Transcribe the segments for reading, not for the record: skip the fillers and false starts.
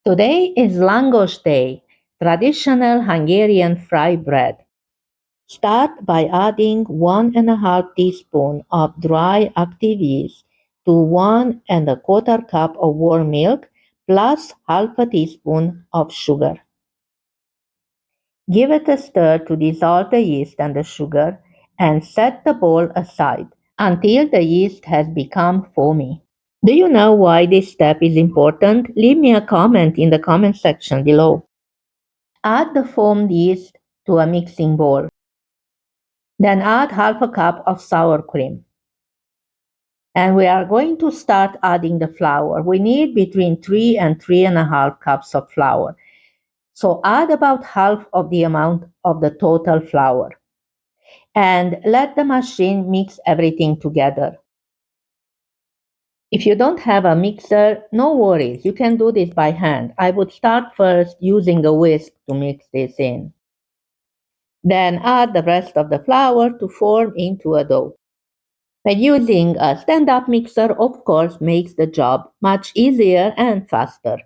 Today is Langos Day, traditional Hungarian fry bread. Start by adding 1.5 teaspoon of dry active yeast to 1.25 cup of warm milk plus half a teaspoon of sugar. Give it a stir to dissolve the yeast and the sugar and set the bowl aside until the yeast has become foamy. Do you know why this step is important? Leave me a comment in the comment section below. Add the foamed yeast to a mixing bowl. Then add half a cup of sour cream. And we are going to start adding the flour. We need between 3 and 3.5 cups of flour. So add about half of the amount of the total flour. And let the machine mix everything together. If you don't have a mixer, no worries. You can do this by hand. I would start first using a whisk to mix this in. Then add the rest of the flour to form into a dough. But using a stand-up mixer, of course, makes the job much easier and faster.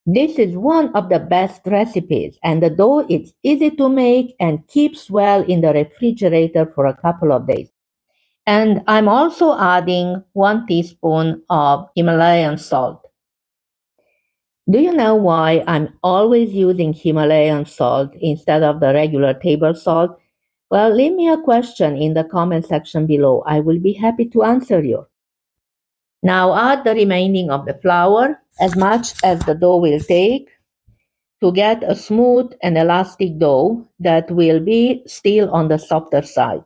This is one of the best recipes, and the dough is easy to make and keeps well in the refrigerator for a couple of days. And I'm also adding 1 teaspoon of Himalayan salt. Do you know why I'm always using Himalayan salt instead of the regular table salt? Well, leave me a question in the comment section below. I will be happy to answer you. Now add the remaining of the flour, as much as the dough will take, to get a smooth and elastic dough that will be still on the softer side.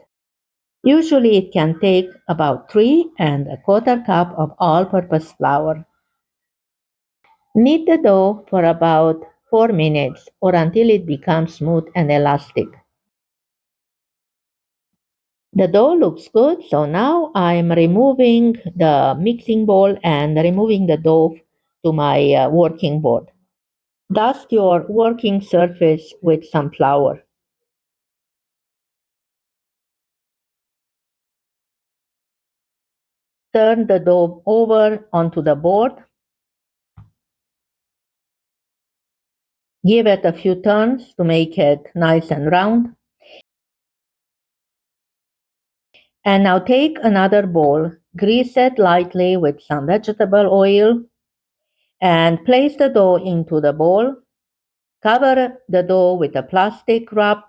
Usually it can take about 3.25 cup of all-purpose flour. Knead the dough for about 4 minutes or until it becomes smooth and elastic. The dough looks good, so now I'm removing the mixing bowl and removing the dough to my working board. Dust your working surface with some flour. Turn the dough over onto the board. Give it a few turns to make it nice and round. And now take another bowl, grease it lightly with some vegetable oil, and place the dough into the bowl. Cover the dough with a plastic wrap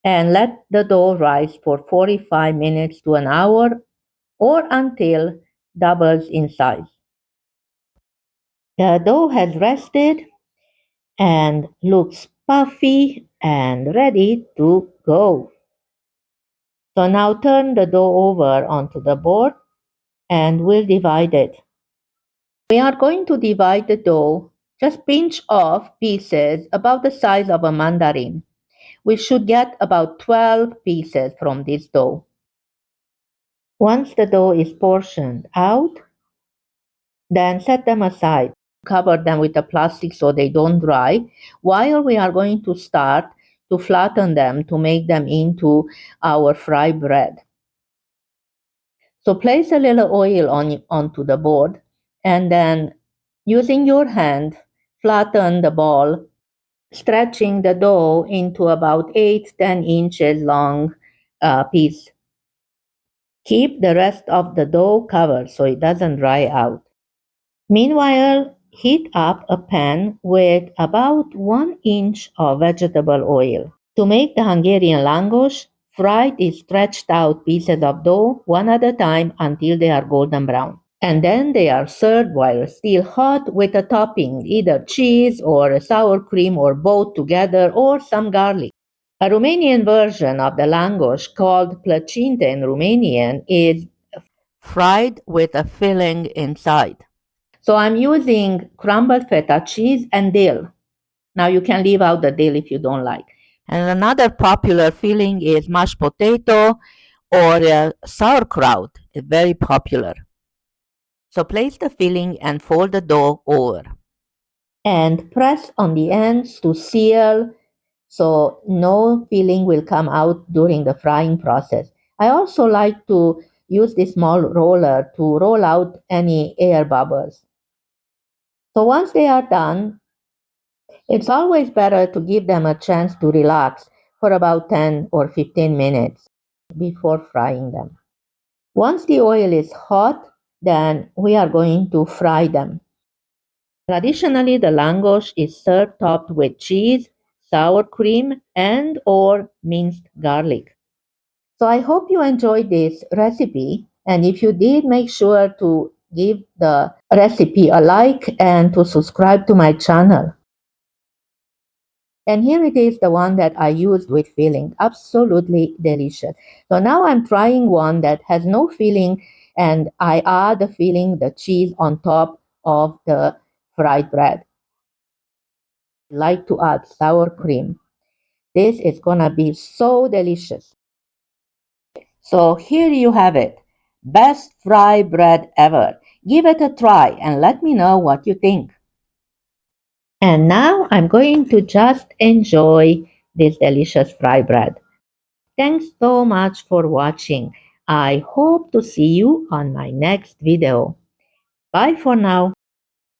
and let the dough rise for 45 minutes to an hour or until doubles in size. The dough has rested and looks puffy and ready to go. So now turn the dough over onto the board and we'll divide it. We are going to divide the dough, just pinch off pieces about the size of a mandarin. We should get about 12 pieces from this dough. Once the dough is portioned out, then set them aside. Cover them with a plastic so they don't dry, while we are going to start to flatten them to make them into our fry bread. So place a little oil onto the board and then using your hand, flatten the ball, stretching the dough into about 8-10 inches long piece. Keep the rest of the dough covered so it doesn't dry out. Meanwhile, heat up a pan with about 1 inch of vegetable oil. To make the Hungarian langos, fry these stretched out pieces of dough one at a time until they are golden brown. And then they are served while still hot with a topping, either cheese or a sour cream or both together or some garlic. A Romanian version of the langos called plăcinte in Romanian is fried with a filling inside. So I'm using crumbled feta cheese and dill. Now you can leave out the dill if you don't like. And another popular filling is mashed potato or sauerkraut. It's very popular. So place the filling and fold the dough over. And press on the ends to seal so no filling will come out during the frying process. I also like to use this small roller to roll out any air bubbles. So once they are done, it's always better to give them a chance to relax for about 10 or 15 minutes before frying them. Once the oil is hot, then we are going to fry them. Traditionally, the langos is served topped with cheese, sour cream, and or minced garlic. So I hope you enjoyed this recipe, and if you did, make sure to give the recipe a like and to subscribe to my channel. And here it is, the one that I used with filling. Absolutely delicious. So now I'm trying one that has no filling, and I add the filling, the cheese on top of the fried bread. I like to add sour cream. This is gonna be so delicious. So here you have it. Best fried bread ever. Give it a try and let me know what you think. And now I'm going to just enjoy this delicious fried bread. Thanks so much for watching. I hope to see you on my next video. Bye for now.